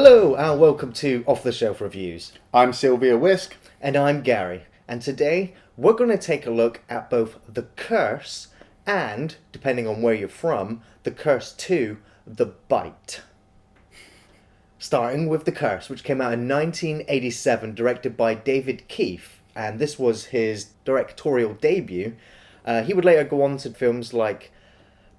Hello and welcome to Off the Shelf Reviews. I'm Sylvia Whisk. And I'm Gary. And today we're going to take a look at both The Curse and, depending on where you're from, The Curse 2, The Bite. Starting with The Curse, which came out in 1987, directed by David Keefe. And this was his directorial debut. He would later go on to films like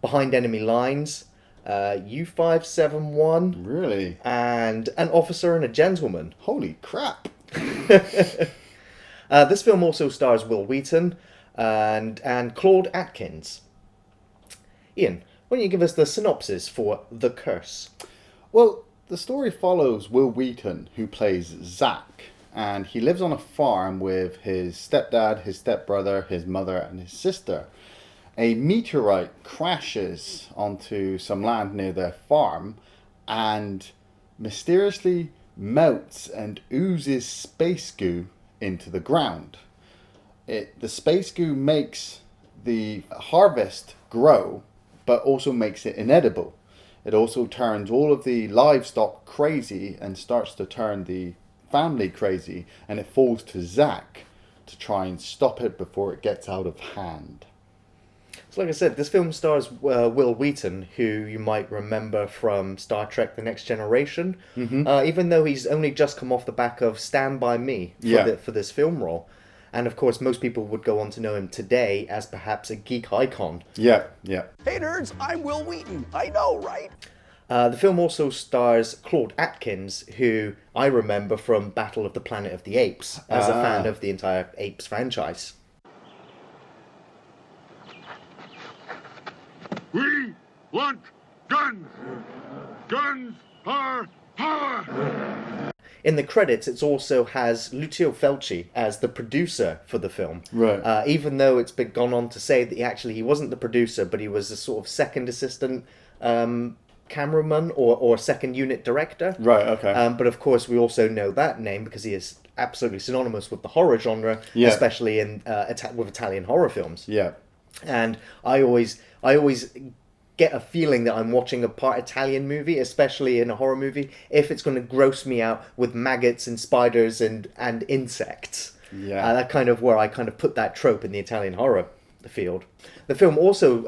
Behind Enemy Lines, U-571. Really? And An Officer and a Gentleman. Holy crap. This film also stars Will Wheaton and Claude Akins. Ian, why don't you give us the synopsis for The Curse? Well, the story follows Will Wheaton, who plays Zach, and he lives on a farm with his stepdad, his stepbrother, his mother, and his sister. A meteorite crashes onto some land near their farm and mysteriously melts and oozes space goo into the ground. The space goo makes the harvest grow, but also makes it inedible. It also turns all of the livestock crazy and starts to turn the family crazy, and it falls to Zach to try and stop it before it gets out of hand. So like I said, this film stars Will Wheaton, who you might remember from Star Trek The Next Generation, even though he's only just come off the back of Stand By Me for this film role. And of course, most people would go on to know him today as perhaps a geek icon. Yeah. Hey nerds, I'm Will Wheaton. I know, right? The film also stars Claude Akins, who I remember from Battle of the Planet of the Apes, as a fan of the entire Apes franchise. We want guns! Guns are power! In the credits, it also has Lucio Fulci as the producer for the film. Right. Even though it's been gone on to say that he wasn't the producer, but he was a sort of second assistant cameraman or second unit director. Right, okay. But of course, we also know that name because he is absolutely synonymous with the horror genre, Yeah. especially with Italian horror films. Yeah. And I always get a feeling that I'm watching a part Italian movie, especially in a horror movie, if it's going to gross me out with maggots and spiders and insects. Yeah. That kind of where I kind of put that trope in the Italian horror field. The film also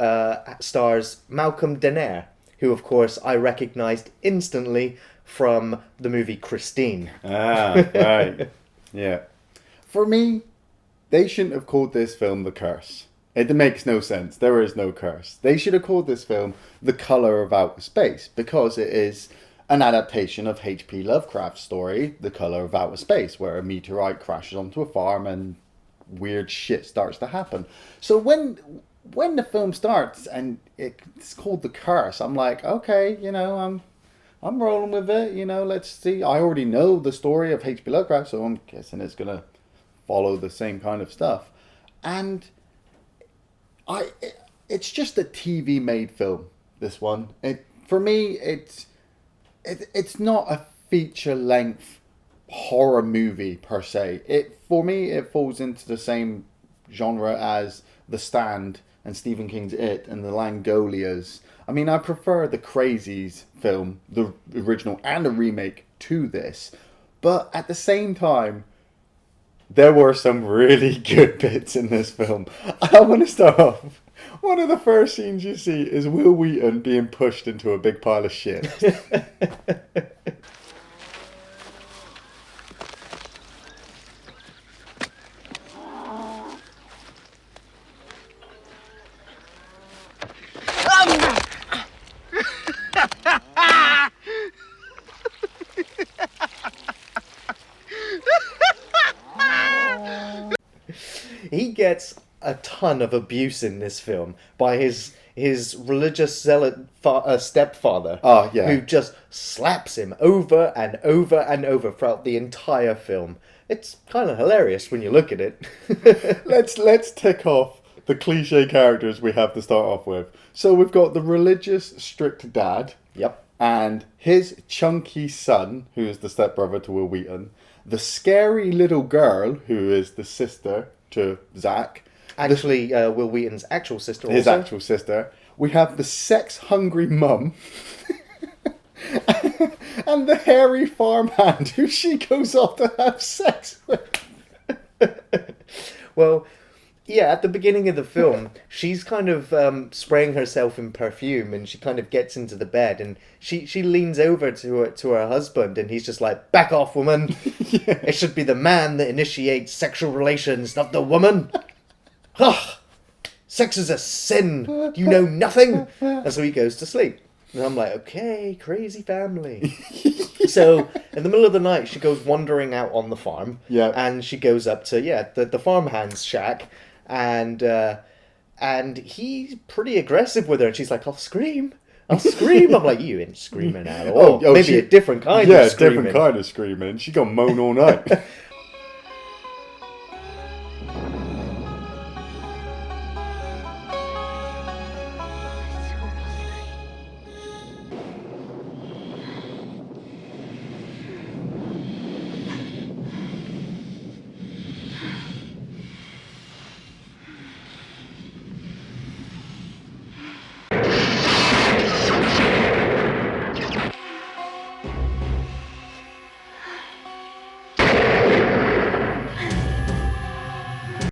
stars Malcolm Danare, who of course I recognised instantly from the movie Christine. Right. Yeah. For me, they shouldn't have called this film The Curse. It makes no sense. There is no curse. They should have called this film The Colour of Outer Space, because it is an adaptation of H.P. Lovecraft's story, The Colour of Outer Space, where a meteorite crashes onto a farm and weird shit starts to happen. So when the film starts and it's called The Curse, I'm like, okay, I'm rolling with it, let's see. I already know the story of H.P. Lovecraft, so I'm guessing it's going to follow the same kind of stuff. And it's just a TV made film, this one. For me, it's not a feature length horror movie per se. For me, it falls into the same genre as The Stand and Stephen King's It and The Langoliers. I mean, I prefer the Crazies film, the original and the remake, to this. But at the same time, there were some really good bits in this film. I want to start off. One of the first scenes you see is Will Wheaton being pushed into a big pile of shit. He gets a ton of abuse in this film by his religious zealot stepfather, who just slaps him over and over and over throughout the entire film. It's kind of hilarious when you look at it. Let's tick off the cliche characters we have to start off with. So we've got the religious strict dad. Yep. And his chunky son, who is the stepbrother to Will Wheaton. The scary little girl, who is the sister to Zach. Actually, Will Wheaton's actual sister also. His actual sister. We have the sex-hungry mum. And the hairy farmhand who she goes off to have sex with. Well, yeah, at the beginning of the film, she's kind of spraying herself in perfume, and she kind of gets into the bed, and she leans over to her husband, and he's just like, "Back off, woman! It should be the man that initiates sexual relations, not the woman. Ugh! Sex is a sin. You know nothing." And so he goes to sleep, and I'm like, "Okay, crazy family." So in the middle of the night, she goes wandering out on the farm, and she goes up to the farmhand's shack. And he's pretty aggressive with her, and she's like, I'll scream. I'm like, you ain't screaming at all. Maybe a different kind of screaming. Yeah, different kind of screaming. She gonna moan all night.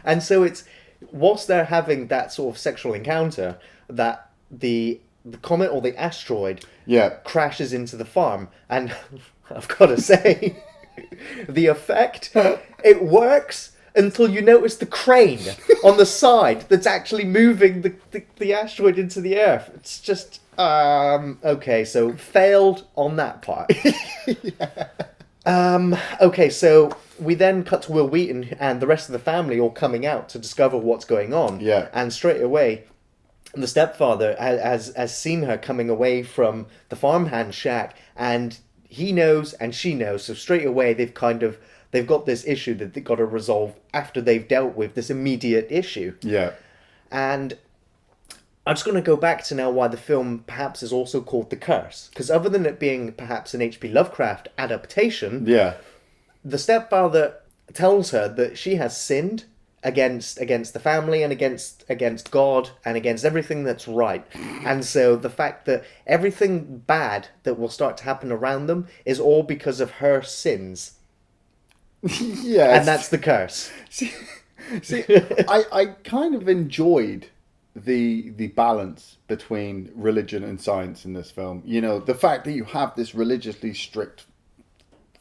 And so it's, whilst they're having that sort of sexual encounter, that the comet or the asteroid crashes into the farm. And I've got to say, the effect, it works until you notice the crane on the side that's actually moving the asteroid into the Earth. It's just, okay, so failed on that part. Okay, so we then cut to Will Wheaton and the rest of the family all coming out to discover what's going on. Yeah. And straight away, the stepfather has seen her coming away from the farmhand shack, and he knows and she knows. So straight away, they've got this issue that they've got to resolve after they've dealt with this immediate issue. Yeah. And I'm just going to go back to now why the film perhaps is also called The Curse. Because other than it being perhaps an H.P. Lovecraft adaptation, the stepfather tells her that she has sinned against the family and against God and against everything that's right. And so the fact that everything bad that will start to happen around them is all because of her sins. Yes. And that's the curse. See, I kind of enjoyed the balance between religion and science in this film. You know, the fact that you have this religiously strict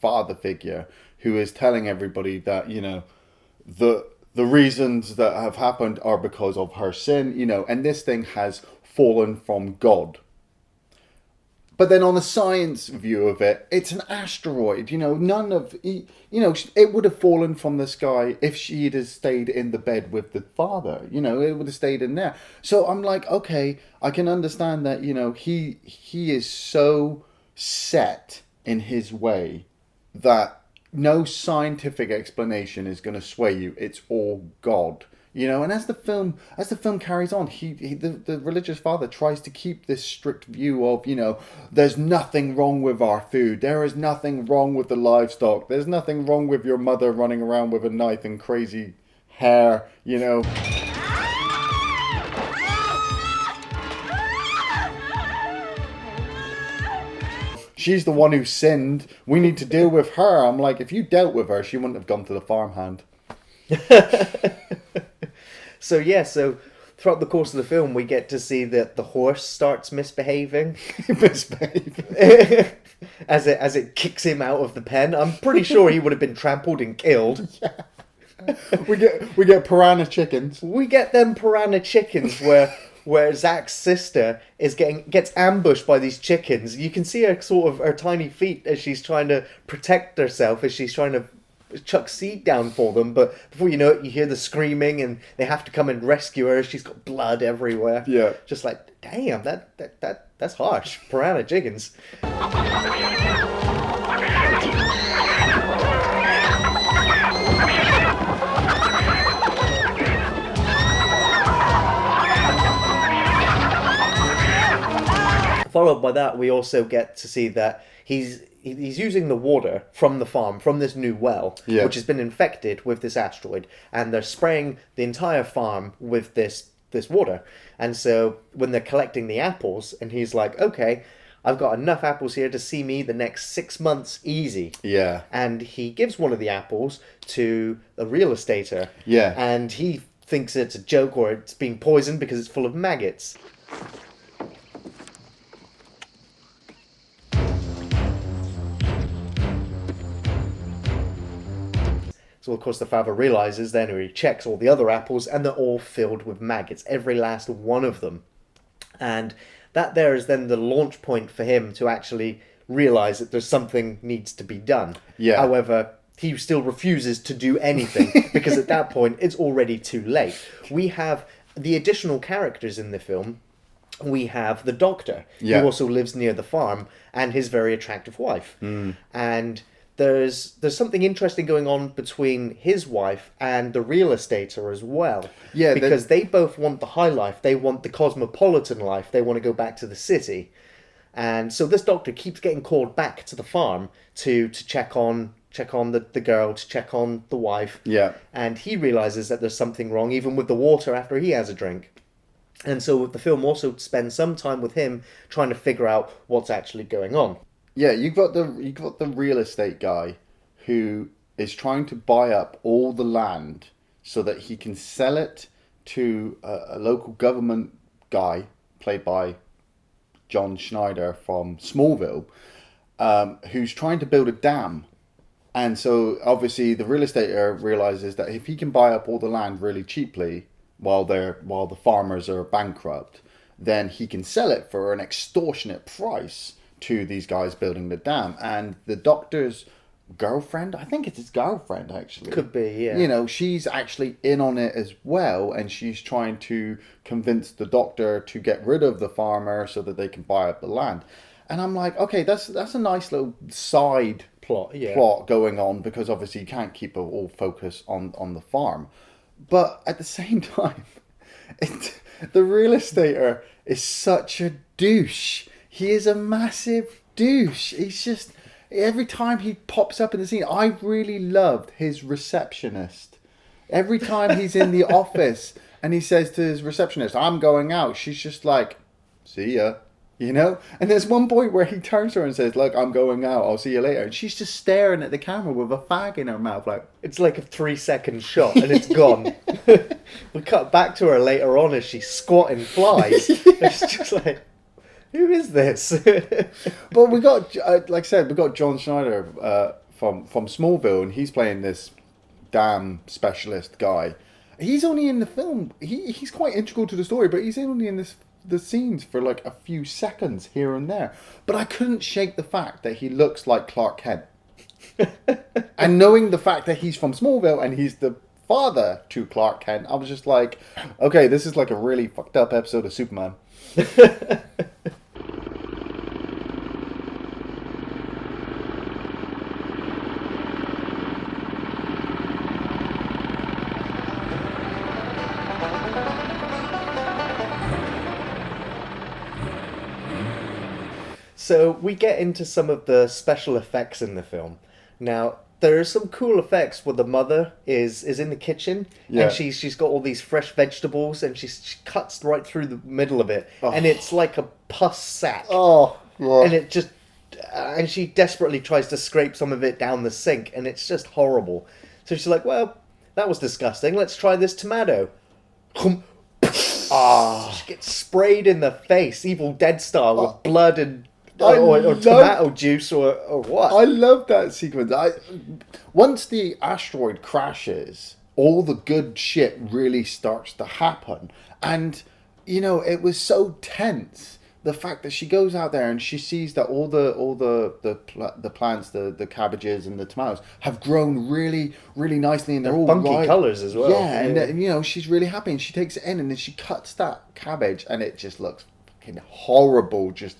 father figure who is telling everybody that, you know, the reasons that have happened are because of her sin, you know, and this thing has fallen from God. But then on a science view of it, it's an asteroid, you know, it would have fallen from the sky if she'd have stayed in the bed with the father, you know, it would have stayed in there. So I'm like, okay, I can understand that, you know, he is so set in his way that no scientific explanation is going to sway you. It's all God. You know, and as the film carries on, the religious father tries to keep this strict view of, you know, there's nothing wrong with our food. There is nothing wrong with the livestock. There's nothing wrong with your mother running around with a knife and crazy hair, you know. She's the one who sinned. We need to deal with her. I'm like, if you dealt with her, she wouldn't have gone to the farmhand. So throughout the course of the film, we get to see that the horse starts misbehaving. as it kicks him out of the pen. I'm pretty sure he would have been trampled and killed. Yeah. We get piranha chickens. We get them piranha chickens where Zach's sister gets ambushed by these chickens. You can see her tiny feet as she's trying to protect herself, as she's trying to chuck seed down for them, but before you know it, you hear the screaming and they have to come and rescue her. She's got blood everywhere. Yeah. Just like, damn, that's harsh. Piranha chickens. Followed by that, we also get to see that he's using the water from the farm, from this new well, which has been infected with this asteroid, and they're spraying the entire farm with this water. And so when they're collecting the apples, and he's like, okay, I've got enough apples here to see me the next 6 months easy. Yeah. And he gives one of the apples to a real estater. Yeah. And he thinks it's a joke or it's being poisoned because it's full of maggots. So, of course, the father realizes then, or he checks all the other apples, and they're all filled with maggots, every last one of them. And that there is then the launch point for him to actually realize that there's something needs to be done. Yeah. However, he still refuses to do anything because at that point, it's already too late. We have the additional characters in the film. We have the doctor, who also lives near the farm, and his very attractive wife. And there's something interesting going on between his wife and the real estater as well. Yeah, because they both want the high life. They want the cosmopolitan life. They want to go back to the city. And so this doctor keeps getting called back to the farm to check on the girl, to check on the wife. Yeah. And he realizes that there's something wrong even with the water after he has a drink. And so the film also spends some time with him trying to figure out what's actually going on. Yeah, you've got the real estate guy who is trying to buy up all the land so that he can sell it to a local government guy played by John Schneider from Smallville, who's trying to build a dam. And so obviously the real estater realizes that if he can buy up all the land really cheaply while the farmers are bankrupt, then he can sell it for an extortionate price to these guys building the dam. And the doctor's girlfriend, I think it's his girlfriend actually. Could be, yeah. You know, she's actually in on it as well, and she's trying to convince the doctor to get rid of the farmer so that they can buy up the land. And I'm like, okay, that's a nice little side plot going on, because obviously you can't keep all focus on the farm. But at the same time, the real estater is such a douche. He is a massive douche. He's just, every time he pops up in the scene, I really loved his receptionist. Every time he's in the office and he says to his receptionist, I'm going out, she's just like, see ya. You know? And there's one point where he turns to her and says, look, I'm going out, I'll see you later. And she's just staring at the camera with a fag in her mouth. Like, it's like a 3-second shot and it's gone. We cut back to her later on as she's squatting flies. It's just like, who is this? But we got, like I said, we got John Schneider from Smallville, and he's playing this dam specialist guy. He's only in the film. He's quite integral to the story, but he's only in the scenes for like a few seconds here and there. But I couldn't shake the fact that he looks like Clark Kent. And knowing the fact that he's from Smallville and he's the father to Clark Kent, I was just like, okay, this is like a really fucked up episode of Superman. So we get into some of the special effects in the film. Now, there are some cool effects where the mother is in the kitchen and she's got all these fresh vegetables and she cuts right through the middle of it and it's like a pus sack. Oh, yeah. And it just and she desperately tries to scrape some of it down the sink and it's just horrible. So she's like, well, that was disgusting. Let's try this tomato. She gets sprayed in the face, Evil Dead style, with blood and or tomato juice or what? I love that sequence. Once the asteroid crashes, all the good shit really starts to happen. And, you know, it was so tense. The fact that she goes out there and she sees that all the plants, the cabbages and the tomatoes have grown really, really nicely, and they're all funky colours as well. Yeah, and you know, she's really happy, and she takes it in, and then she cuts that cabbage, and it just looks fucking horrible, just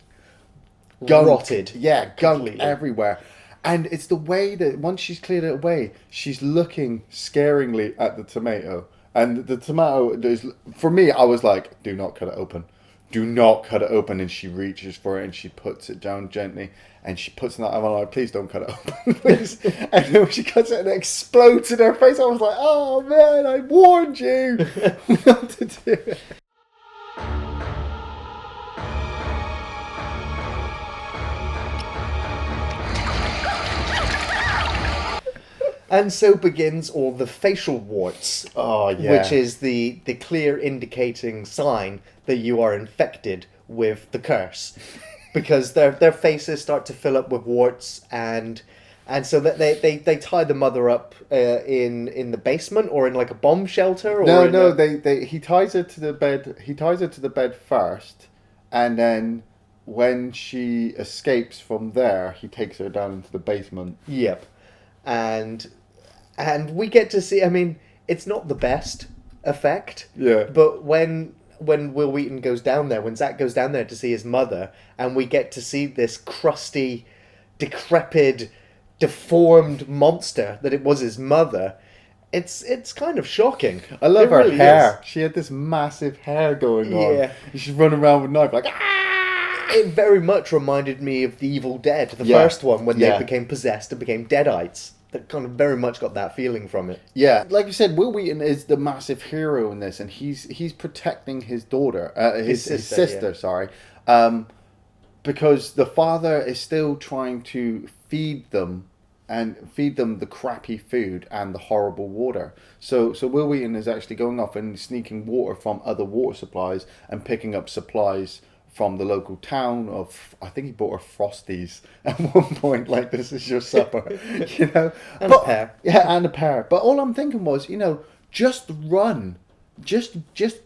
gunk, rotted. Yeah, gunk everywhere. And it's the way that once she's cleared it away, she's looking scaringly at the tomato, and the tomato is, for me, I was like, do not cut it open. Do not cut it open. And she reaches for it and she puts it down gently and she puts it in that oven. I'm like, please don't cut it open, please. And then when she cuts it and it explodes in her face, I was like, oh man, I warned you not to do it. And so begins all the facial warts. Oh, yeah. Which is the clear indicating sign that you are infected with the curse. Because their faces start to fill up with warts, and so that they tie the mother up in the basement or in like a bomb shelter. Or he ties her to the bed. He ties her to the bed first, and then when she escapes from there, he takes her down into the basement. Yep, and we get to see. I mean, it's not the best effect. Yeah. But when Will Wheaton goes down there, when Zach goes down there to see his mother, and we get to see this crusty, decrepit, deformed monster that it was his mother, it's kind of shocking. I love her really hair. is. She had this massive hair going on. Yeah. And she's running around with a knife like, ah! It very much reminded me of The Evil Dead, the Yeah. first one, when Yeah. they became possessed and became deadites. That kind of very much got that feeling from it. Yeah, like you said, Will Wheaton is the massive hero in this, and he's protecting his daughter, his sister, yeah. sorry, because the father is still trying to feed them the crappy food and the horrible water. So Will Wheaton is actually going off and sneaking water from other water supplies and picking up supplies from the local town of, I think he bought her Frosties at one point, like, this is your supper, you know. And a pear. Yeah, and a pear. But all I'm thinking was, you know, just run. Just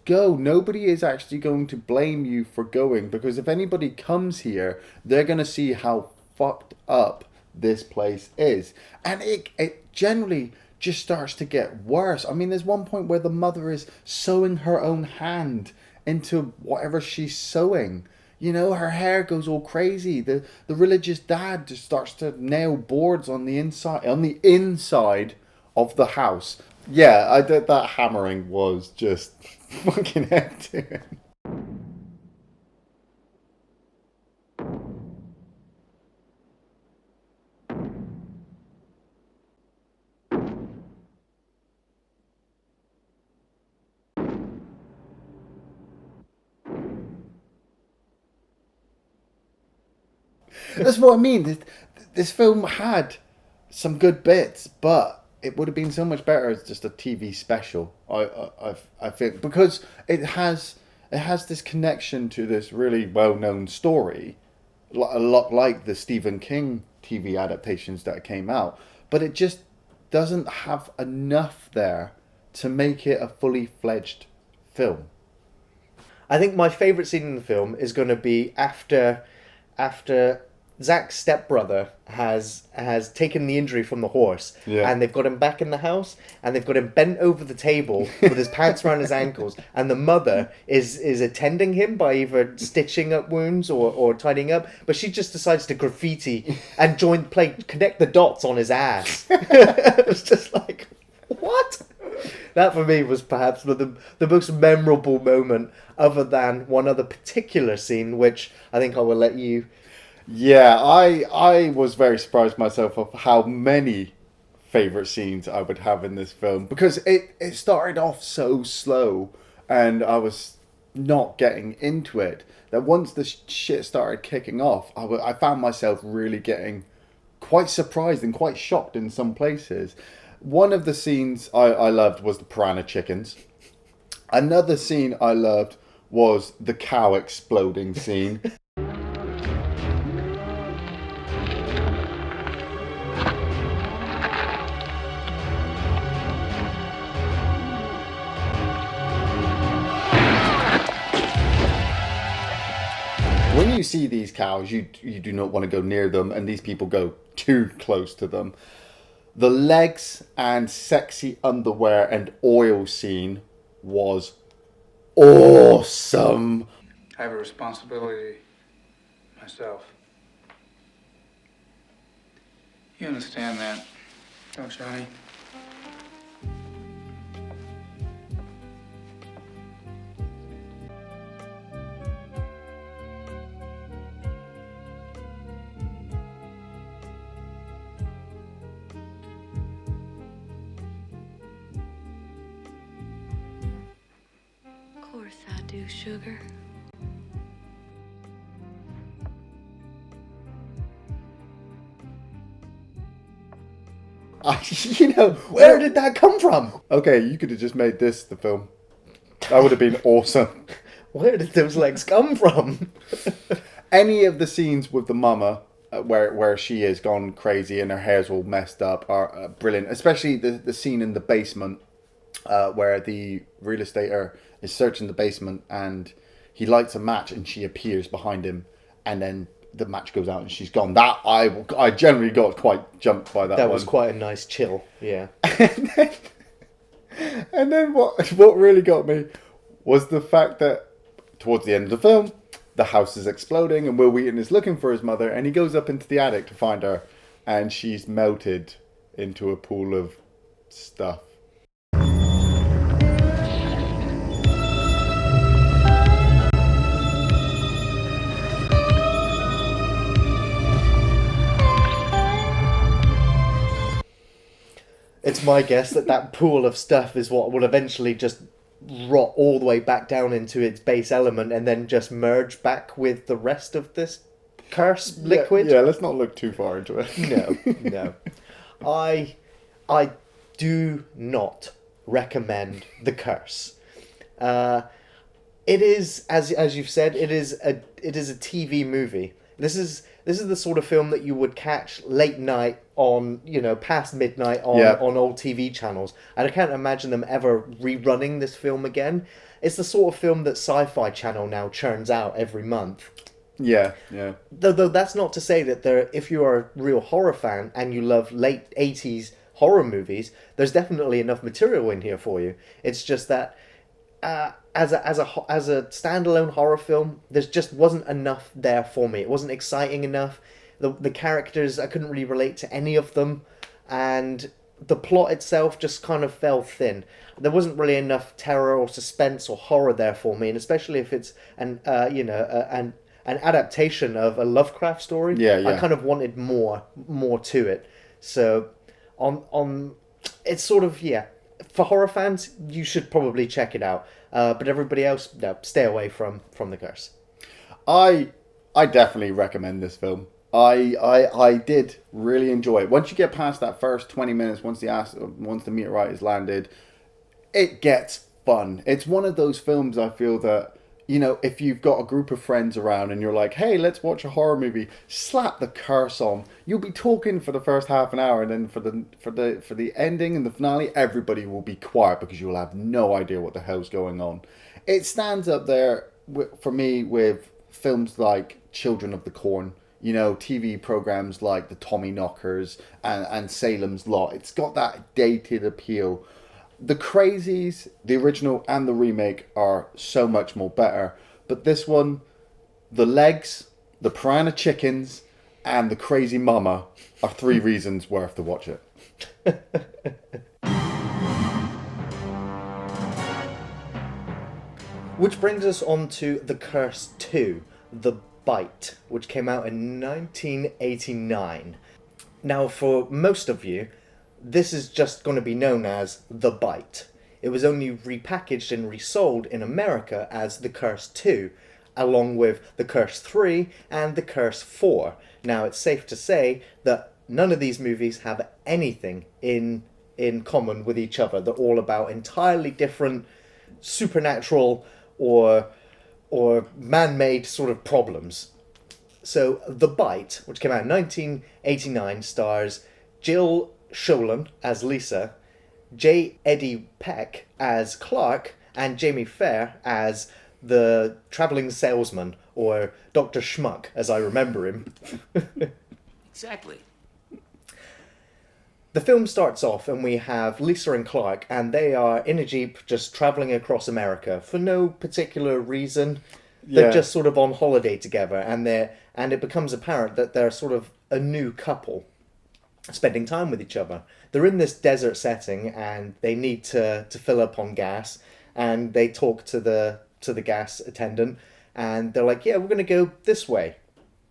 go. Nobody is actually going to blame you for going, because if anybody comes here, they're going to see how fucked up this place is. And it generally just starts to get worse. I mean, there's one point where the mother is sewing her own hand into whatever she's sewing. You know, her hair goes all crazy. The religious dad just starts to nail boards on the inside of the house. Yeah, I did that. Hammering was just fucking hectic. That's what I mean. This film had some good bits, but it would have been so much better as just a TV special. I think, because it has this connection to this really well-known story, a lot like the Stephen King TV adaptations that came out, but it just doesn't have enough there to make it a fully fledged film. I think my favourite scene in the film is going to be after Zach's stepbrother has taken the injury from the horse, and they've got him back in the house, and they've got him bent over the table with his pants around his ankles, and the mother is attending him by either stitching up wounds or tidying up, but she just decides to graffiti and connect the dots on his ass. It was just like, what? That for me was perhaps the most memorable moment, other than one other particular scene, which I think I will let you... Yeah, I was very surprised myself of how many favourite scenes I would have in this film, because it started off so slow and I was not getting into it, that once the shit started kicking off, I found myself really getting quite surprised and quite shocked in some places. One of the scenes I loved was the piranha chickens. Another scene I loved was the cow exploding scene. When you see these cows, you do not want to go near them, and these people go too close to them. The legs and sexy underwear and oil scene was awesome. I have a responsibility myself. You understand that, don't you, honey? Of course I do, sugar. Where did that come from? Okay, you could have just made this the film. That would have been awesome. Where did those legs come from? Any of the scenes with the mama, where she is gone crazy and her hair's all messed up, are brilliant. Especially the scene in the basement, where the real estater is searching the basement and he lights a match and she appears behind him, and then the match goes out and she's gone. That I generally got quite jumped by that. That one. was quite a nice chill, yeah. And then what really got me was the fact that towards the end of the film, the house is exploding and Will Wheaton is looking for his mother, and he goes up into the attic to find her, and she's melted into a pool of stuff. It's my guess that pool of stuff is what will eventually just rot all the way back down into its base element and then just merge back with the rest of this curse liquid. Yeah, let's not look too far into it. No. I do not recommend The Curse. It is, as you've said, it is a TV movie. This is the sort of film that you would catch late night on, past midnight on old TV channels. And I can't imagine them ever rerunning this film again. It's the sort of film that Sci-Fi Channel now churns out every month. Yeah. Though that's not to say that if you are a real horror fan and you love late 80s horror movies, there's definitely enough material in here for you. It's just that as a standalone horror film, there just wasn't enough there for me. It wasn't exciting enough. The characters, I couldn't really relate to any of them, and the plot itself just kind of fell thin. There wasn't really enough terror or suspense or horror there for me, and especially if it's an adaptation of a Lovecraft story. Yeah. I kind of wanted more to it. So on it's sort of, for horror fans, you should probably check it out. But everybody else, no, stay away from The Curse. I definitely recommend this film. I did really enjoy it. Once you get past that first 20 minutes, once the meteorite is landed, it gets fun. It's one of those films I feel that, if you've got a group of friends around and you're like, hey, let's watch a horror movie, slap The Curse on. You'll be talking for the first half an hour, and then for the ending and the finale, everybody will be quiet because you'll have no idea what the hell's going on. It stands up there for me with films like Children of the Corn, TV programs like the Tommy Knockers and Salem's Lot. It's got that dated appeal. The Crazies, the original and the remake, are so much more better. But this one, the legs, the piranha chickens, and the crazy mama are 3 reasons worth to watch it. Which brings us on to The Curse 2, The Bite, which came out in 1989. Now, for most of you, this is just going to be known as The Bite. It was only repackaged and resold in America as The Curse 2, along with The Curse 3 and The Curse 4. Now, it's safe to say that none of these movies have anything in common with each other. They're all about entirely different supernatural or man-made sort of problems. So, The Bite, which came out in 1989, stars Jill Schoelen as Lisa, J. Eddie Peck as Clark, and Jamie Farr as the travelling salesman, or Dr. Schmuck, as I remember him. Exactly. The film starts off and we have Lisa and Clark, and they are in a Jeep just travelling across America for no particular reason. They're just sort of on holiday together, and it becomes apparent that they're sort of a new couple spending time with each other. They're in this desert setting and they need to fill up on gas, and they talk to the gas attendant, and they're like, yeah, we're going to go this way.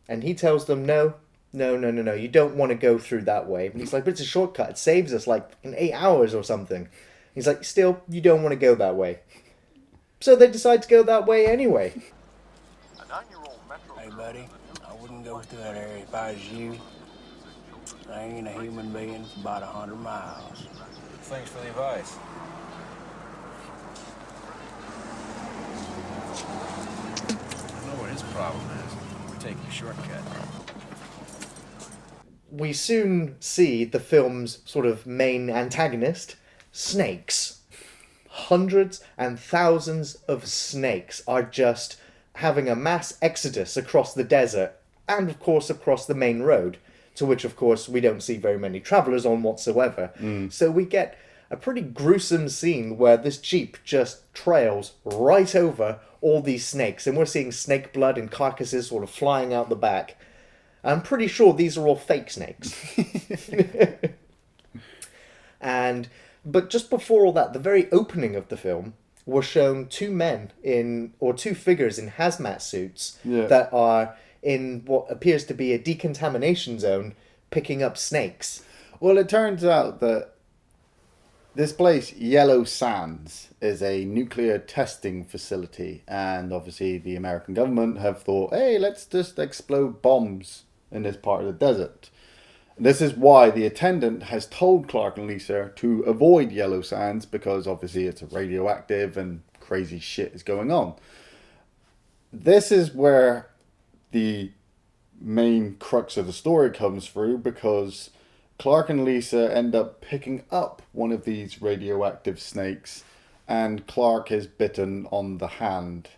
And he tells them, no, you don't want to go through that way. And he's like, but it's a shortcut. It saves us like in 8 hours or something. He's like, still, you don't want to go that way. So they decide to go that way anyway. Hey, buddy, I wouldn't go through that area if I was you. seen a human being for about 100 miles. Thanks for the advice. I know what his problem is. We're taking a shortcut. We soon see the film's sort of main antagonist, snakes. Hundreds and thousands of snakes are just having a mass exodus across the desert and, of course, across the main road, to which, of course, we don't see very many travellers on whatsoever. So we get a pretty gruesome scene where this Jeep just trails right over all these snakes, and we're seeing snake blood and carcasses sort of flying out the back. I'm pretty sure these are all fake snakes. But just before all that, the very opening of the film, we're shown two figures in hazmat suits that are in what appears to be a decontamination zone, picking up snakes. Well, it turns out that this place, Yellow Sands, is a nuclear testing facility, and obviously the American government have thought, hey, let's just explode bombs in this part of the desert. This is why the attendant has told Clark and Lisa to avoid Yellow Sands, because obviously it's radioactive and crazy shit is going on. This is where the main crux of the story comes through, because Clark and Lisa end up picking up one of these radioactive snakes, and Clark is bitten on the hand,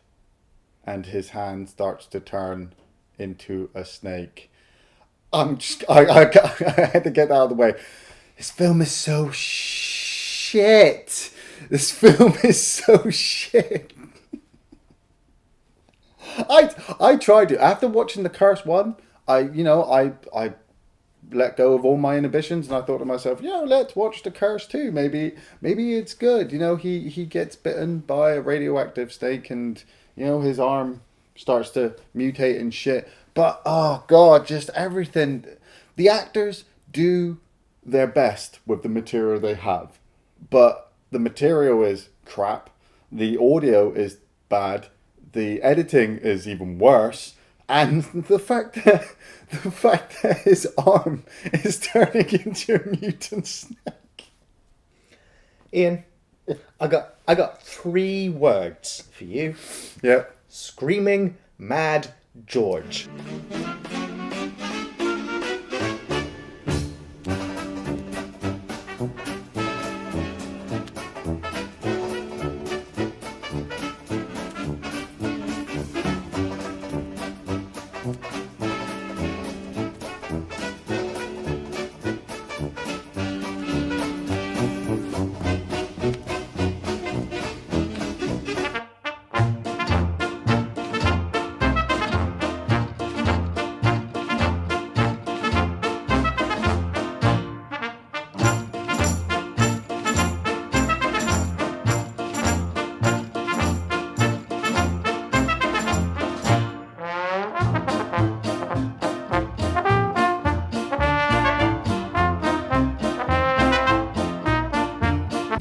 and his hand starts to turn into a snake. I had to get that out of the way. This film is so shit. This film is so shit. I tried to. After watching The Curse one, I let go of all my inhibitions, and I thought to myself, let's watch The Curse 2. Maybe it's good. He gets bitten by a radioactive snake, and his arm starts to mutate and shit. But oh god, just everything. The actors do their best with the material they have, but the material is crap. The audio is bad. The editing is even worse. And the fact that his arm is turning into a mutant snake. Ian, I got 3 words for you. Yep. Screaming Mad George.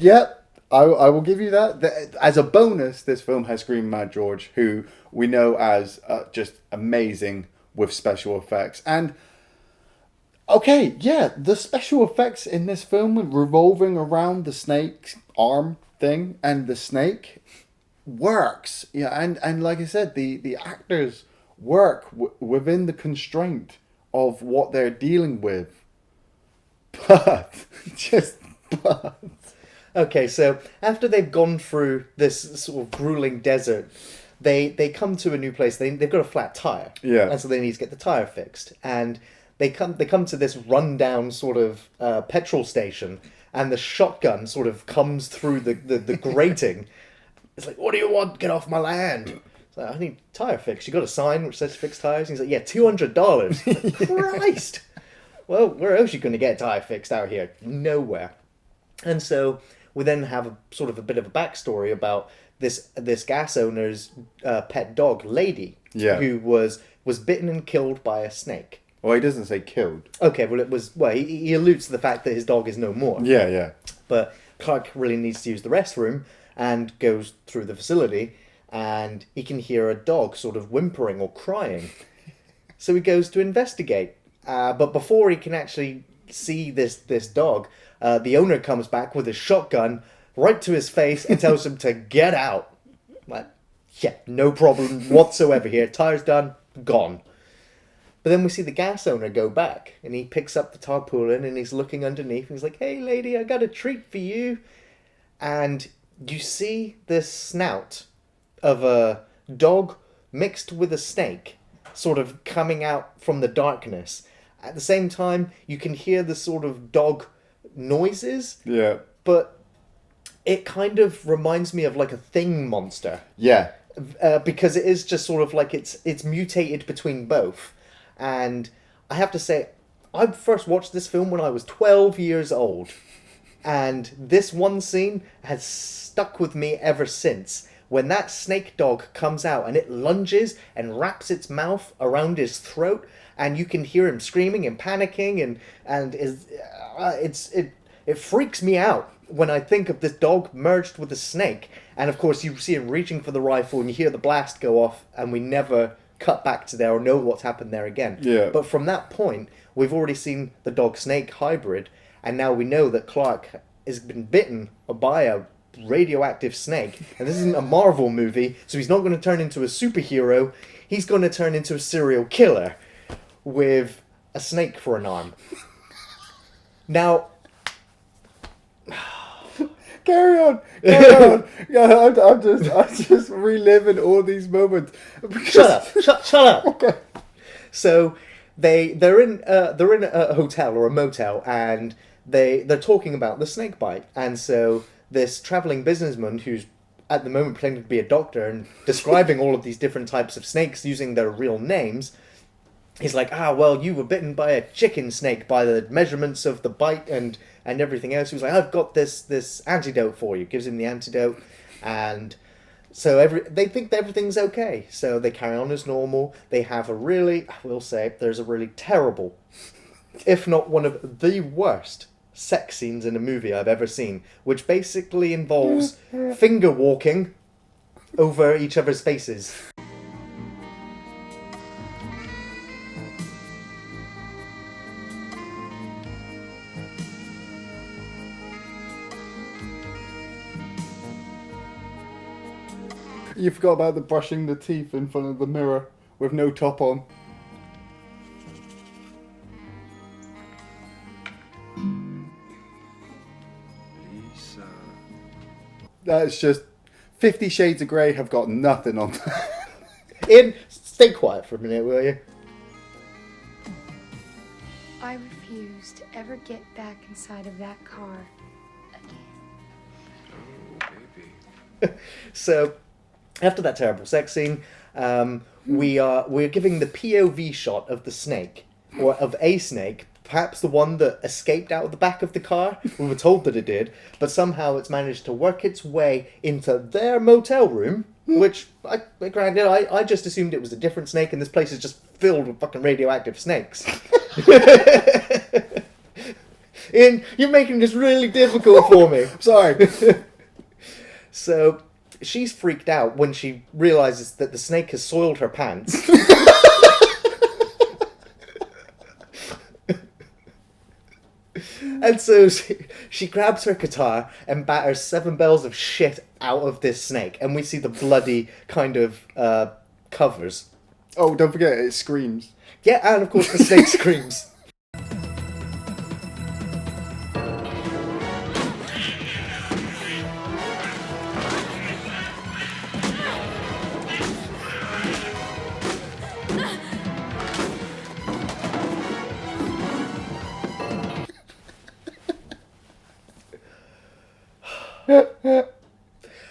Yep, I will give you that. As a bonus, this film has Scream Mad George, who we know as just amazing with special effects. And, okay, yeah, the special effects in this film revolving around the snake's arm thing and the snake works. Yeah, and like I said, the actors work within the constraint of what they're dealing with. But, Okay, so after they've gone through this sort of grueling desert, they come to a new place. They've got a flat tire, and so they need to get the tire fixed. And they come to this rundown sort of petrol station, and the shotgun sort of comes through the grating. It's like, what do you want? Get off my land! It's like, I need tire fixed. You got a sign which says fixed tires? And he's like, yeah, $200. Christ! Well, where else are you going to get a tire fixed out here? Nowhere. And so we then have a sort of a bit of a backstory about this gas owner's pet dog, Lady, who was bitten and killed by a snake. Well, he doesn't say killed. Okay, well, he alludes to the fact that his dog is no more. Yeah. But Clark really needs to use the restroom and goes through the facility, and he can hear a dog sort of whimpering or crying. So he goes to investigate. But before he can actually see this dog, the owner comes back with a shotgun right to his face and tells him to get out. Like, yeah, no problem whatsoever here. Tire's done, gone. But then we see the gas owner go back, and he picks up the tarpaulin, and he's looking underneath, and he's like, "Hey, lady, I got a treat for you." And you see this snout of a dog mixed with a snake sort of coming out from the darkness. At the same time, you can hear the sort of dog noises. Yeah. But it kind of reminds me of like a Thing monster. Yeah. Because it is just sort of like it's mutated between both. And I have to say, I first watched this film when I was 12 years old. And this one scene has stuck with me ever since. When that snake dog comes out and it lunges and wraps its mouth around his throat, and you can hear him screaming and panicking, and it freaks me out when I think of this dog merged with a snake. And of course you see him reaching for the rifle, and you hear the blast go off, and we never cut back to there or know what's happened there again. Yeah. But from that point, we've already seen the dog-snake hybrid, and now we know that Clark has been bitten by a radioactive snake. And this isn't a Marvel movie, so he's not going to turn into a superhero. He's going to turn into a serial killer with a snake for an arm. Now... Carry on. Yeah, I'm just reliving all these moments. Shut up. Okay. So they're in a hotel or a motel, and they're talking about the snake bite. And so this traveling businessman, who's at the moment pretending to be a doctor and describing all of these different types of snakes using their real names, he's like, well, you were bitten by a chicken snake by the measurements of the bite and everything else. He was like, I've got this antidote for you. Gives him the antidote, and so they think everything's okay. So they carry on as normal. They have there's a really terrible, if not one of the worst, sex scenes in a movie I've ever seen, which basically involves finger walking over each other's faces. You forgot about the brushing the teeth in front of the mirror with no top on. Lisa. That's just 50 Shades of Grey have got nothing on that. Iain, stay quiet for a minute, will you? I refuse to ever get back inside of that car again. Oh, baby. So, after that terrible sex scene, we're giving the POV shot of the snake, or of a snake, perhaps the one that escaped out of the back of the car. We were told that it did, but somehow it's managed to work its way into their motel room, which, granted, I just assumed it was a different snake, and this place is just filled with fucking radioactive snakes. Iain, you're making this really difficult for me. Sorry. So... she's freaked out when she realizes that the snake has soiled her pants. And so she grabs her guitar and batters 7 bells of shit out of this snake. And we see the bloody kind of covers. Oh, don't forget, it screams. Yeah, and of course the snake screams.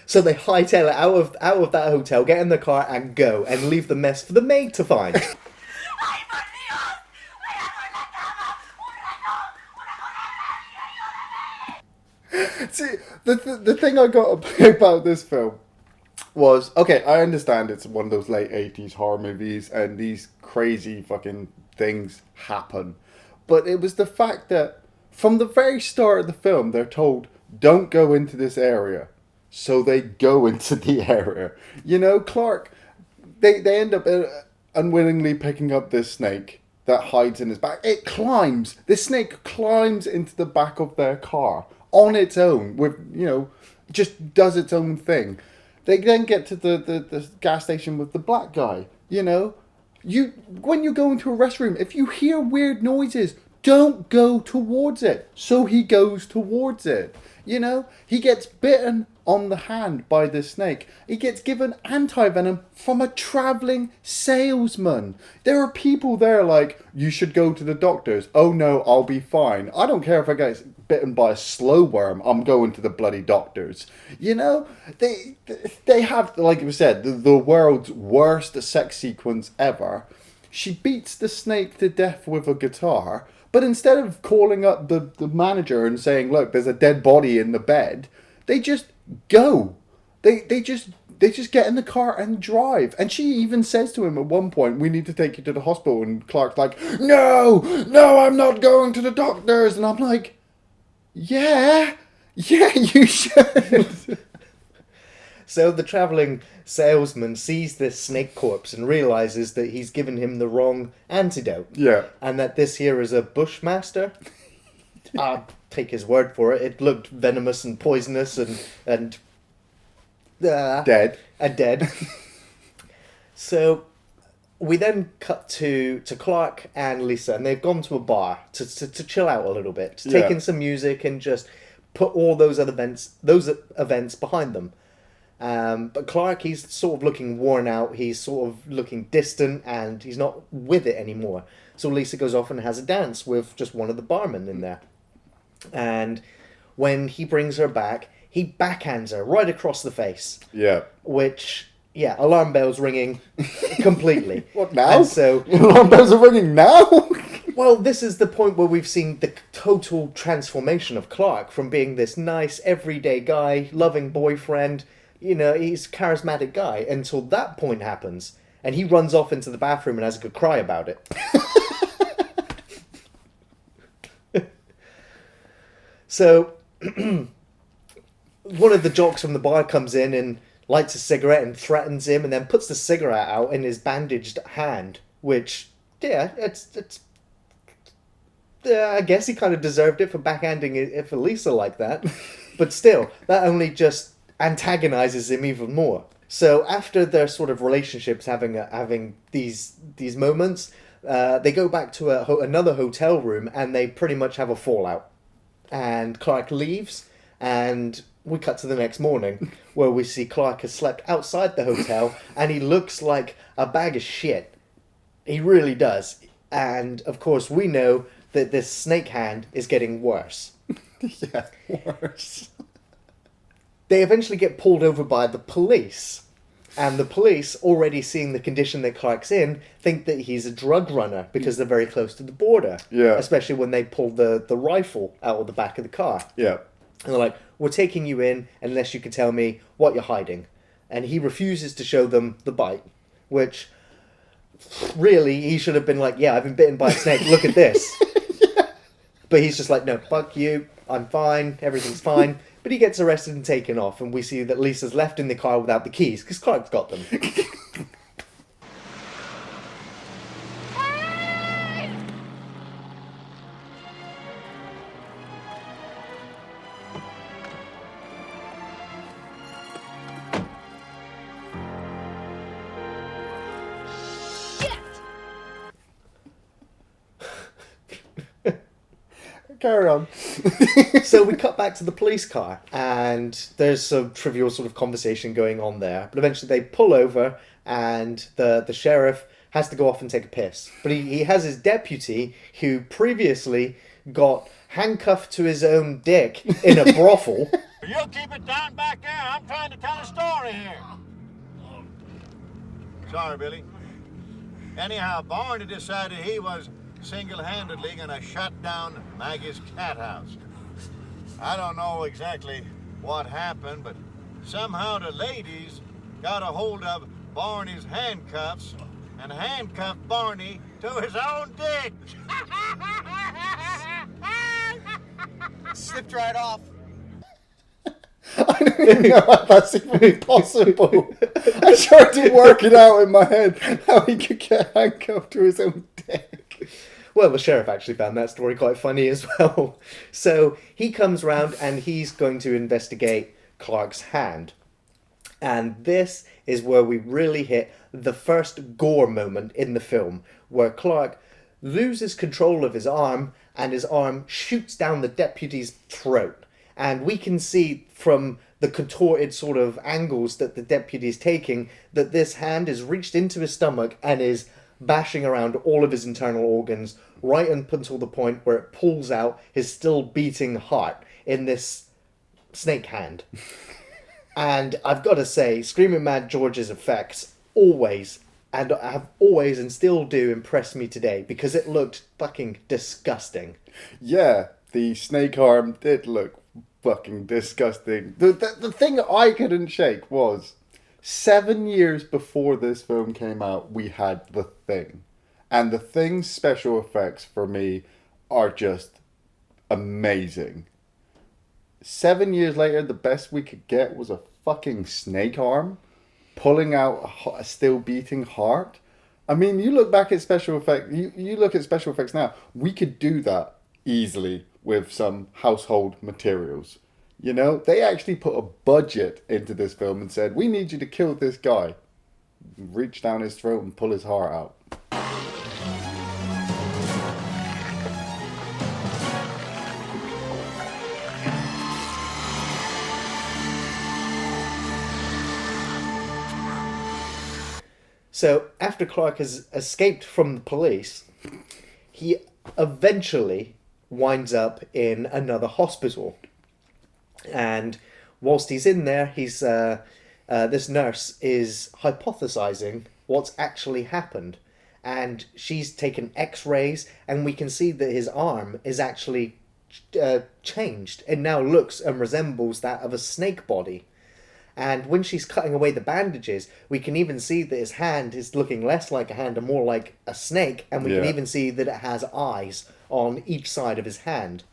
So they hightail it out of that hotel, get in the car and go, and leave the mess for the maid to find. See, the thing I got about this film was, okay, I understand it's one of those late 80s horror movies and these crazy fucking things happen. But it was the fact that from the very start of the film, they're told, don't go into this area. So they go into the area. You know, Clark, they end up unwillingly picking up this snake that hides in his back. It climbs. This snake climbs into the back of their car on its own with, just does its own thing. They then get to the gas station with the black guy, When you go into a restroom, if you hear weird noises, don't go towards it. So he goes towards it. He gets bitten on the hand by the snake. He gets given anti-venom from a travelling salesman. There are people there like, you should go to the doctors. Oh no, I'll be fine. I don't care if I get bitten by a slow worm. I'm going to the bloody doctors. They have, like we said, the world's worst sex sequence ever. She beats the snake to death with a guitar. But instead of calling up the manager and saying, look, there's a dead body in the bed, they just go. They just get in the car and drive. And she even says to him at one point, we need to take you to the hospital. And Clark's like, no, I'm not going to the doctors. And I'm like, yeah, you should. So the travelling salesman sees this snake corpse and realises that he's given him the wrong antidote. Yeah. And that this here is a bushmaster. I'll take his word for it. It looked venomous and poisonous and dead. So we then cut to Clark and Lisa, and they've gone to a bar to chill out a little bit, to take in some music and just put all those events behind them. But Clark, he's sort of looking worn out, he's sort of looking distant, and he's not with it anymore. So Lisa goes off and has a dance with just one of the barmen in there. And when he brings her back, he backhands her right across the face. Yeah. Which, alarm bells ringing completely. What, now? And so, alarm bells are ringing now? Well, this is the point where we've seen the total transformation of Clark from being this nice, everyday guy, loving boyfriend. He's a charismatic guy until that point happens. And he runs off into the bathroom and has a good cry about it. So, one of the jocks from the bar comes in and lights a cigarette and threatens him and then puts the cigarette out in his bandaged hand. Which, it's I guess he kind of deserved it for backhanding it for Lisa like that. But still, that only just antagonizes him even more. So after their sort of relationships having these moments, they go back to another hotel room and they pretty much have a fallout. And Clark leaves, and we cut to the next morning where we see Clark has slept outside the hotel and he looks like a bag of shit. He really does. And of course we know that this snake hand is getting worse. Yeah, worse. They eventually get pulled over by the police. And the police, already seeing the condition that Clark's in, think that he's a drug runner because they're very close to the border. Yeah. Especially when they pull the rifle out of the back of the car. Yeah. And they're like, we're taking you in unless you can tell me what you're hiding. And he refuses to show them the bite. Which, really, he should have been like, yeah, I've been bitten by a snake, look at this. Yeah. But he's just like, no, fuck you, I'm fine, everything's fine. But he gets arrested and taken off, and we see that Lisa's left in the car without the keys, because Clark's got them. Carry on. So we cut back to the police car, and there's some trivial sort of conversation going on there. But eventually they pull over, and the sheriff has to go off and take a piss. But he has his deputy, who previously got handcuffed to his own dick in a brothel. You keep it down back there. I'm trying to tell a story here. Sorry, Billy. Anyhow, Barney decided he was single-handedly gonna shut down Maggie's cat house. I don't know exactly what happened, but somehow the ladies got a hold of Barney's handcuffs and handcuffed Barney to his own dick. Slipped right off. I don't even know how that's even possible. I tried to work it out in my head how he could get handcuffed to his own dick. Well, the sheriff actually found that story quite funny as well. So he comes round and he's going to investigate Clark's hand. And this is where we really hit the first gore moment in the film, where Clark loses control of his arm and his arm shoots down the deputy's throat. And we can see from the contorted sort of angles that the deputy is taking that this hand is reached into his stomach and is bashing around all of his internal organs right up until the point where it pulls out his still beating heart in this snake hand. And I've got to say, Screaming Mad George's effects always, and have always and still do, impress me today, because it looked fucking disgusting. Yeah, the snake arm did look fucking disgusting. The thing I couldn't shake was 7 years before this film came out, we had The Thing. And The Thing's special effects for me are just amazing. 7 years later, the best we could get was a fucking snake arm pulling out a still beating heart. I mean, you look back at special effects, you look at special effects now, we could do that easily with some household materials. You know, they actually put a budget into this film and said, we need you to kill this guy. Reach down his throat and pull his heart out. So, after Clark has escaped from the police, he eventually winds up in another hospital. And whilst he's in there, he's this nurse is hypothesizing what's actually happened. And she's taken x-rays, and we can see that his arm is actually changed. It now looks and resembles that of a snake body. And when she's cutting away the bandages, we can even see that his hand is looking less like a hand and more like a snake. And we can even see that it has eyes on each side of his hand.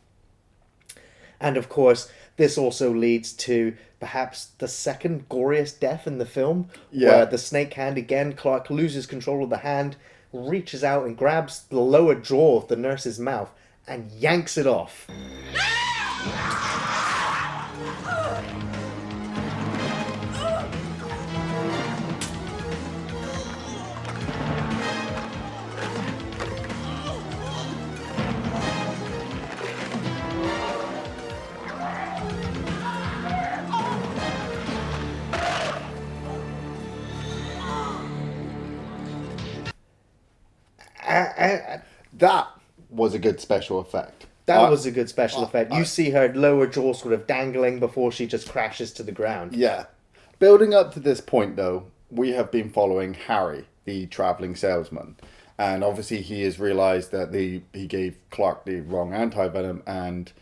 And of course, this also leads to perhaps the second goriest death in the film, where the snake hand, again, Clark loses control of the hand, reaches out and grabs the lower jaw of the nurse's mouth and yanks it off. That was a good special effect. That was a good special effect. You see her lower jaw sort of dangling before she just crashes to the ground. Yeah. Building up to this point, though, we have been following Harry, the travelling salesman. And obviously he has realised that he gave Clark the wrong anti-venom, and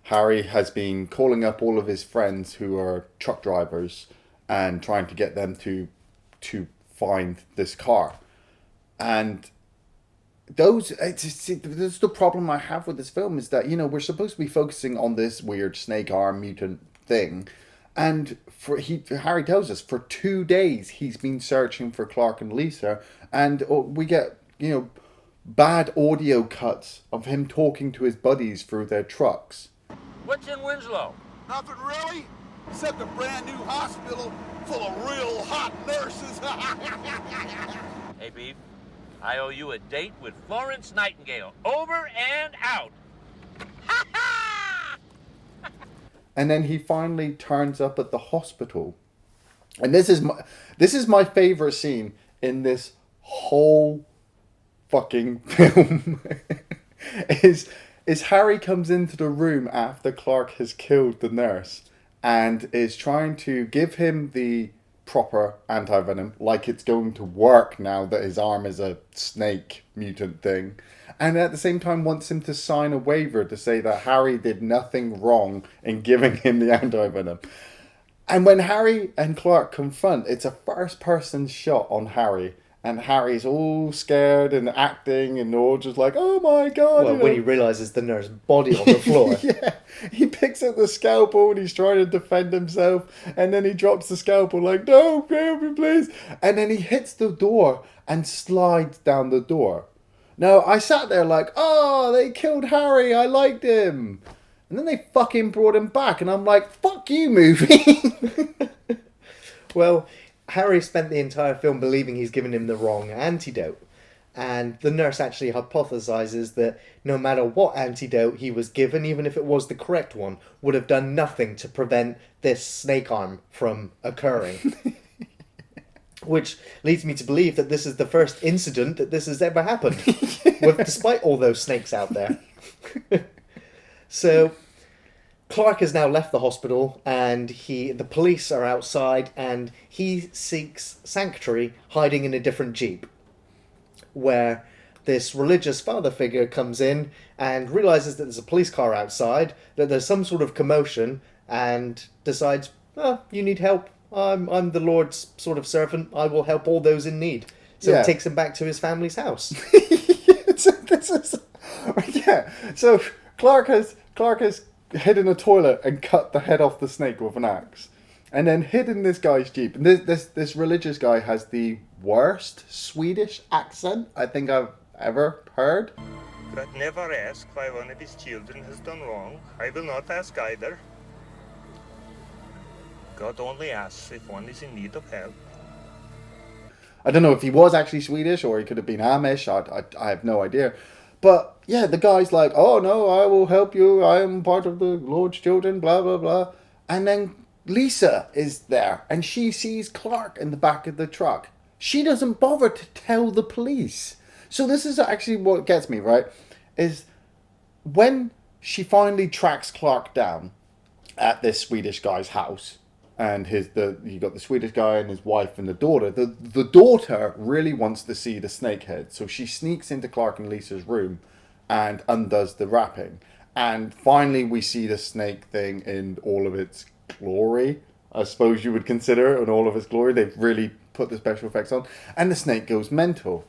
Harry has been calling up all of his friends who are truck drivers and trying to get them to find this car. And that's the problem I have with this film, is that, you know, we're supposed to be focusing on this weird snake arm mutant thing, and Harry tells us for 2 days he's been searching for Clark and Lisa, and we get, you know, bad audio cuts of him talking to his buddies through their trucks. What's in Winslow? Nothing really, except a brand new hospital full of real hot nurses. Hey, Beef, I owe you a date with Florence Nightingale. Over and out. And then he finally turns up at the hospital. And this is my favorite scene in this whole fucking film. is Harry comes into the room after Clark has killed the nurse and is trying to give him the proper anti-venom, like it's going to work now that his arm is a snake mutant thing, and at the same time wants him to sign a waiver to say that Harry did nothing wrong in giving him the anti-venom. And when Harry and Clark confront, it's a first-person shot on Harry, and Harry's all scared and acting and all just like, oh my god. Well, when he realises the nurse's body on the floor. Yeah, he picks up the scalpel and he's trying to defend himself, and then he drops the scalpel like, no, help me please. And then he hits the door and slides down the door. No, I sat there like, oh, they killed Harry. I liked him. And then they fucking brought him back. And I'm like, fuck you, movie. Well, Harry spent the entire film believing he's given him the wrong antidote. And the nurse actually hypothesizes that no matter what antidote he was given, even if it was the correct one, would have done nothing to prevent this snake arm from occurring. Which leads me to believe that this is the first incident that this has ever happened, despite all those snakes out there. So, Clark has now left the hospital, and the police are outside, and he seeks sanctuary hiding in a different jeep, where this religious father figure comes in and realizes that there's a police car outside, that there's some sort of commotion, and decides, oh, you need help. I'm the Lord's sort of servant. I will help all those in need. So it takes him back to his family's house. So Clark has hid in a toilet and cut the head off the snake with an axe, and then hid in this guy's jeep. And this religious guy has the worst Swedish accent I think I've ever heard. God never ask why one of his children has done wrong. I will not ask either. God only asks if one is in need of help. I don't know if he was actually Swedish or he could have been Amish. I have no idea. But yeah, the guy's like, oh no, I will help you. I am part of the Lord's children, blah, blah, blah. And then Lisa is there and she sees Clark in the back of the truck. She doesn't bother to tell the police. So this is actually what gets me, right? Is when she finally tracks Clark down at this Swedish guy's house, and you got the Swedish guy and his wife and the daughter. The daughter really wants to see the snake head, so she sneaks into Clark and Lisa's room and undoes the wrapping. And finally we see the snake thing in all of its glory, I suppose you would consider it, in all of its glory. They've really put the special effects on. And the snake goes mental.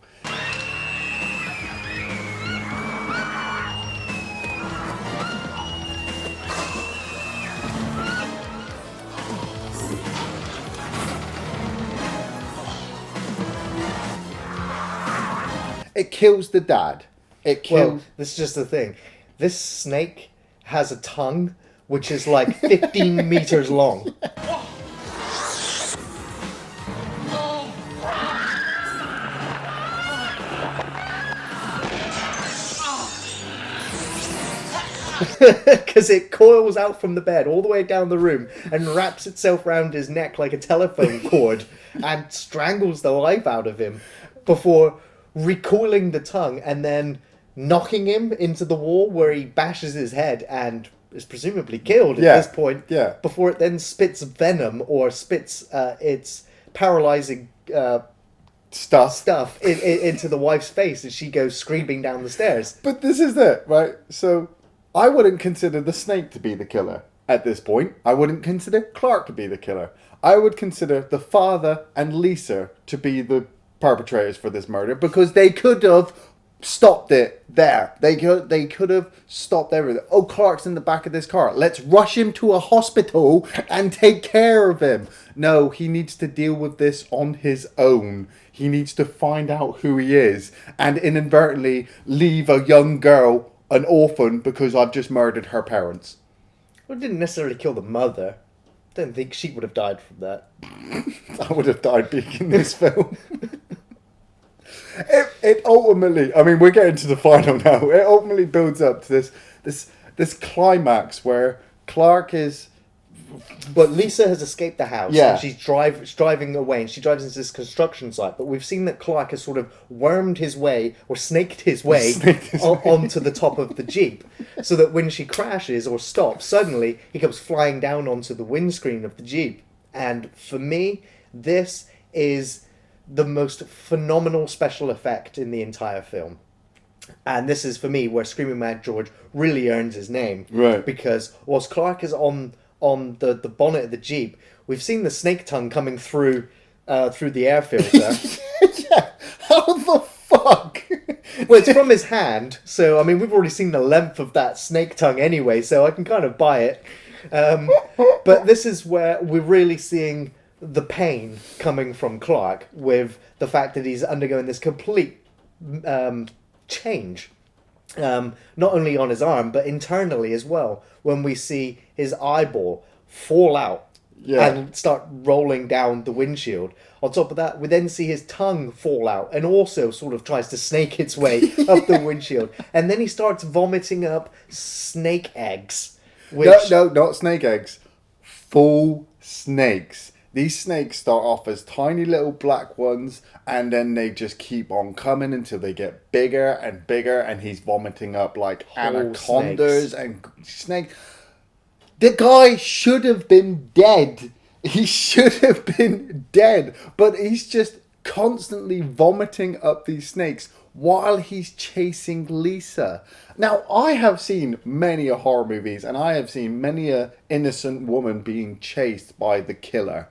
It kills the dad. Well, this is just the thing. This snake has a tongue which is like 15 meters long. Because it coils out from the bed all the way down the room and wraps itself round his neck like a telephone cord and strangles the life out of him before recoiling the tongue and then knocking him into the wall where he bashes his head and is presumably killed at this point. Yeah. Before it then spits venom or spits its paralyzing stuff into the wife's face as she goes screaming down the stairs. But this is it, right? So I wouldn't consider the snake to be the killer at this point. I wouldn't consider Clark to be the killer. I would consider the father and Lisa to be the perpetrators for this murder, because they could have stopped it there. They could have stopped everything. Oh, Clark's in the back of this car. Let's rush him to a hospital and take care of him. No, he needs to deal with this on his own. He needs to find out who he is and inadvertently leave a young girl an orphan because I've just murdered her parents. Well, it didn't necessarily kill the mother. I don't think she would have died from that. I would have died being in this film. It ultimately, I mean, we're getting to the final now. It ultimately builds up to this climax where Clark is... But Lisa has escaped the house. Yeah. And she's driving away, and she drives into this construction site. But we've seen that Clark has sort of wormed his way, or snaked his way, onto the top of the Jeep. So that when she crashes or stops, suddenly he comes flying down onto the windscreen of the Jeep. And for me, this is the most phenomenal special effect in the entire film. And this is, for me, where Screaming Mad George really earns his name. Right. Because whilst Clark is on the bonnet of the Jeep, we've seen the snake tongue coming through the air filter. Yeah, how the fuck? Well, it's from his hand, so I mean we've already seen the length of that snake tongue anyway, so I can kind of buy it. But this is where we're really seeing the pain coming from Clark with the fact that he's undergoing this complete change. Not only on his arm, but internally as well, when we see his eyeball fall out and start rolling down the windshield. On top of that, we then see his tongue fall out and also sort of tries to snake its way up the windshield. And then he starts vomiting up snake eggs. Which... No, not snake eggs. Full snakes. These snakes start off as tiny little black ones, and then they just keep on coming until they get bigger and bigger, and he's vomiting up like anacondas and snakes. The guy should have been dead. He should have been dead, but he's just constantly vomiting up these snakes while he's chasing Lisa. Now, I have seen many horror movies, and I have seen many an innocent woman being chased by the killer.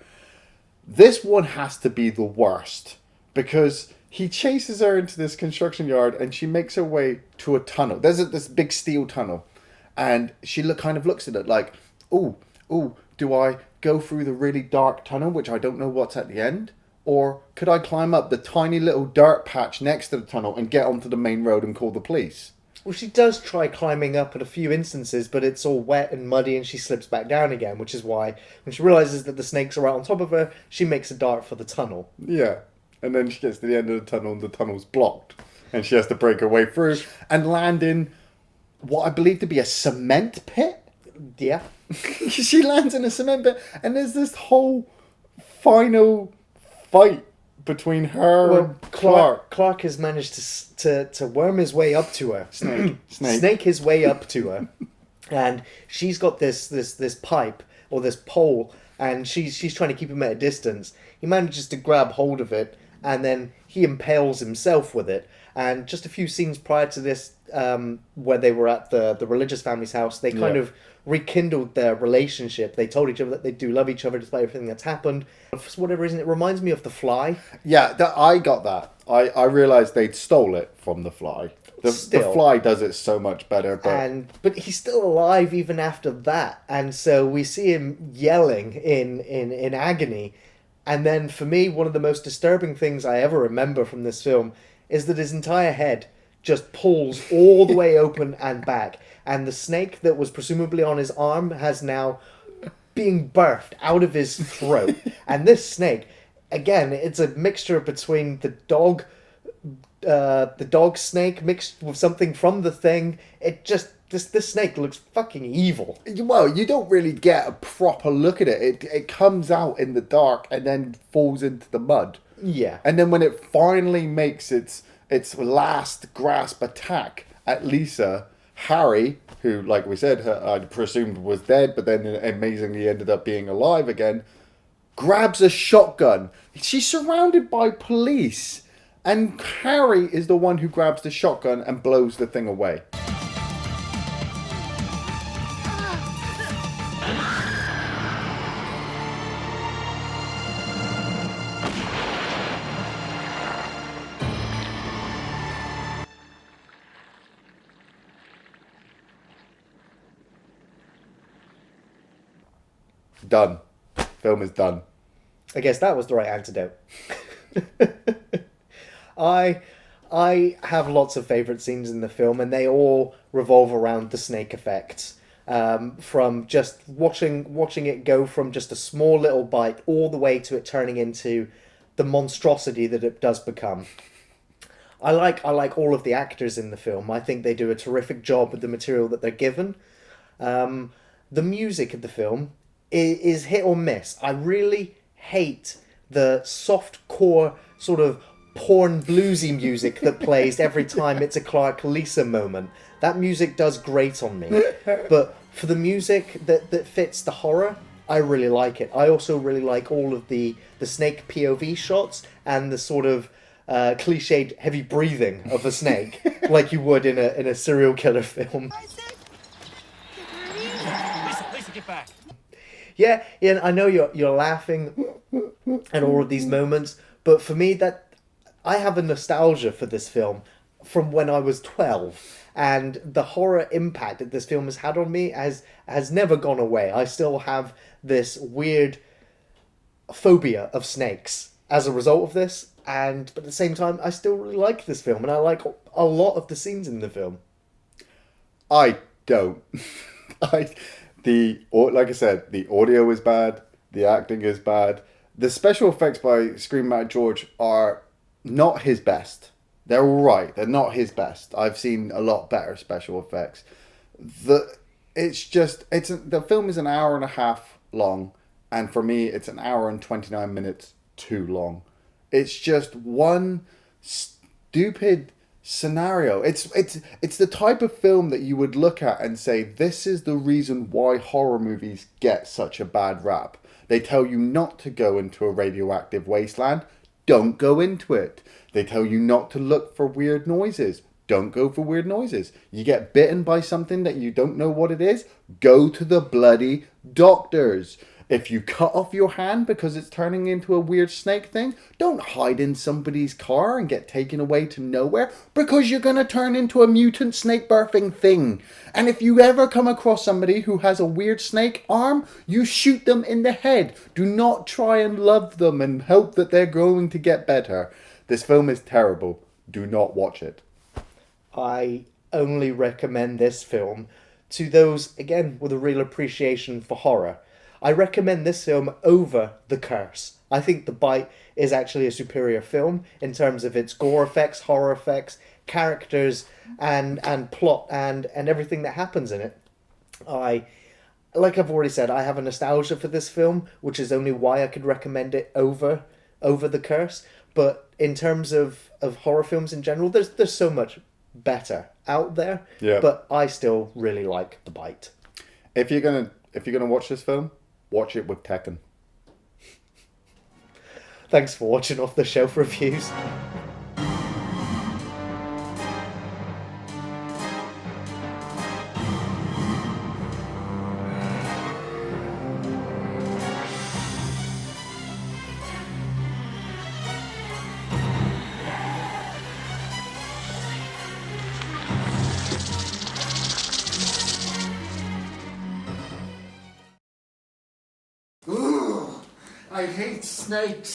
This one has to be the worst, because he chases her into this construction yard and she makes her way to a tunnel. There's this big steel tunnel, and she kind of looks at it like, ooh, do I go through the really dark tunnel, which I don't know what's at the end? Or could I climb up the tiny little dirt patch next to the tunnel and get onto the main road and call the police? Well, she does try climbing up at a few instances, but it's all wet and muddy and she slips back down again, which is why when she realises that the snakes are right on top of her, she makes a dart for the tunnel. Yeah, and then she gets to the end of the tunnel and the tunnel's blocked. And she has to break her way through and land in what I believe to be a cement pit. Yeah. She lands in a cement pit, and there's this whole final fight between her and Clark. Clark has managed to worm his way up to her. Snake his way up to her. And she's got this pipe, or this pole, and she's trying to keep him at a distance. He manages to grab hold of it, and then he impales himself with it. And just a few scenes prior to this, where they were at the religious family's house, they kind of rekindled their relationship. They told each other that they do love each other despite everything that's happened. For whatever reason, it reminds me of The Fly. Yeah, I got that. I realised they'd stole it from The Fly. The Fly does it so much better. But he's still alive even after that. And so we see him yelling in agony. And then for me, one of the most disturbing things I ever remember from this film is that his entire head just pulls all the way open and back. And the snake that was presumably on his arm has now being birthed out of his throat. And this snake, again, it's a mixture between the dog snake mixed with something from The Thing. It just, this snake looks fucking evil. Well, you don't really get a proper look at it. It comes out in the dark and then falls into the mud. Yeah. And then when it finally makes its last grasp attack at Lisa, Harry, who, like we said, I presumed was dead, but then amazingly ended up being alive again, grabs a shotgun. She's surrounded by police, and Harry is the one who grabs the shotgun and blows the thing away. Done. Film is done. I guess that was the right antidote. I have lots of favourite scenes in the film, and they all revolve around the snake effects. From just watching it go from just a small little bite all the way to it turning into the monstrosity that it does become. I like all of the actors in the film. I think they do a terrific job with the material that they're given. The music of the film is hit or miss. I really hate the soft core sort of porn bluesy music that plays every time it's a Clark Lisa moment. That music does grate on me. But for the music that fits the horror, I really like it. I also really like all of the snake POV shots and the sort of cliched heavy breathing of a snake like you would in a serial killer film. Lisa, get back. Yeah, Ian, I know you're laughing at all of these moments, but for me, that I have a nostalgia for this film from when I was 12, and the horror impact that this film has had on me has never gone away. I still have this weird phobia of snakes as a result of this, but at the same time, I still really like this film, and I like a lot of the scenes in the film. I don't. Like I said, the audio is bad, the acting is bad. The special effects by Scream Matt George are not his best. They're alright, they're not his best. I've seen a lot better special effects. The film is an hour and a half long, and for me it's an hour and 29 minutes too long. It's just one stupid scenario. It's the type of film that you would look at and say, this is the reason why horror movies get such a bad rap. They tell you not to go into a radioactive wasteland. Don't go into it. They tell you not to look for weird noises. Don't go for weird noises. You get bitten by something that you don't know what it is. Go to the bloody doctors. If you cut off your hand because it's turning into a weird snake thing, don't hide in somebody's car and get taken away to nowhere, because you're going to turn into a mutant snake birthing thing. And if you ever come across somebody who has a weird snake arm, you shoot them in the head. Do not try and love them and hope that they're going to get better. This film is terrible. Do not watch it. I only recommend this film to those, again, with a real appreciation for horror. I recommend this film over The Curse. I think The Bite is actually a superior film in terms of its gore effects, horror effects, characters, and plot, and everything that happens in it. Like I've already said, I have a nostalgia for this film, which is only why I could recommend it over The Curse. But in terms of horror films in general, there's so much better out there. Yeah. But I still really like The Bite. If you're gonna watch this film, watch it with Tekken. Thanks for watching Off the Shelf Reviews. I hate snakes.